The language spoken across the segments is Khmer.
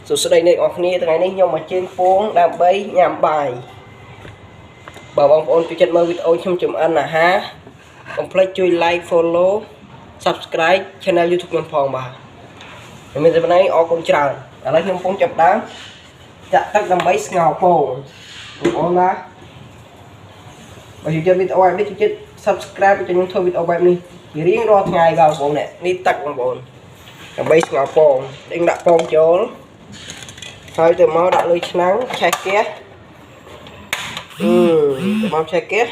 សួស្តីអ្នកនរគ្នាថ្ងៃនេះខ្ញុំមកជើងពងដើម្បីញ៉ាំបាយបើបងប្អូនចូលចិត្តមើលវីដេអូខ្ញុំចម្អិនអាហារកុំភ្លេចជួយ like follow subscribe channel YouTube ខ្ញុំផងបាទខ្ញុំមានតែប៉ុណ្ណេះអរគុណច្រើនឥឡូវខ្ញុំកំពុងចាប់ដើមចាក់ទឹកដើម្បីស្ងោរពងបងប្អូនណាបើចូលចិត្តវីដេអូបែបនេះចូលចិត្ត subscribe choខ្ញុំធ្វើវីដេអូបែបនេះរៀងរាល់ថ្ងៃបាទបងប្អូននេះទឹកបងប្អូនដើម្បីស្ងោរពងដាក់ពងចូលហើយទៅមកដាក់លើឆ្នាំងឆេះហ្គាសទៅមកឆេះហ្គាស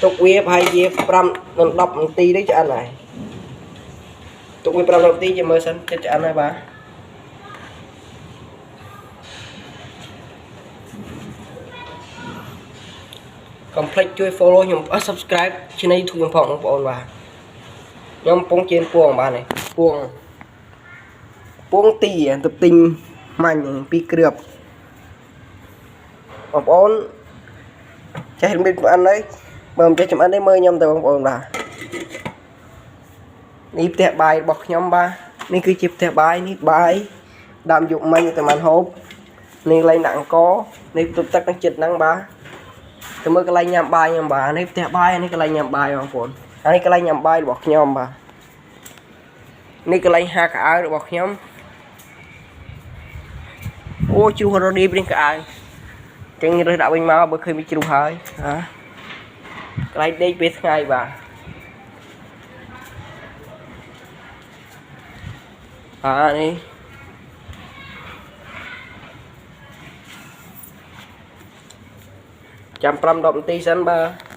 ទុកវាប្រហែលជា5ដល់10នាទីទៅឆ្អិនហើយទុកវា5នាទីជាមើលសិនចិត្តឆ្អិនហើយបាទកុំភ្លេចជួយ follow ខ្ញុំ subscribe channel YouTube ខ្ញុំផងបងប្អូនបាទខ្ញុំកំពុងជៀនពងបាទនេះពងទីទៅទិញមាញ់ពីគ្រឿបបងប្អូនចេះមានឆ្អិនហើយបើមិនចេះឆ្អិនទេមើលខ្ញុំទៅបងប្អូនបាទនេះផ្ទះបាយរបស់ខ្ញុំបាទនេះគឺជាផ្ទះបាយនេះបាយដើមយកមាញ់តែមិនហូបនេះកន្លែងដាក់អង្គនេះផ្ទុកទឹកនឹងចិត្តហ្នឹងបាទទៅមើលកន្លែងញ៉ាំបាយខ្ញុំបាទនេះផ្ទះបាយនេះកន្លែងញ៉ាំបាយបងប្អូនហើយនេះកន្លែងញ៉ាំបាយរបស់ខ្ញុំបាទនេះកន្លែងហាកៅអៅរបស់ខ្ញុំអូជ្រុះរ៉ូឌីព្រៀងក្អៅចឹងរើសដាក់វិញមកបើឃើញវាជ្រុះហើយកន្លែងដេកពេលថ្ងៃបាទនេះចាំ5-10នាទីសិនបាទ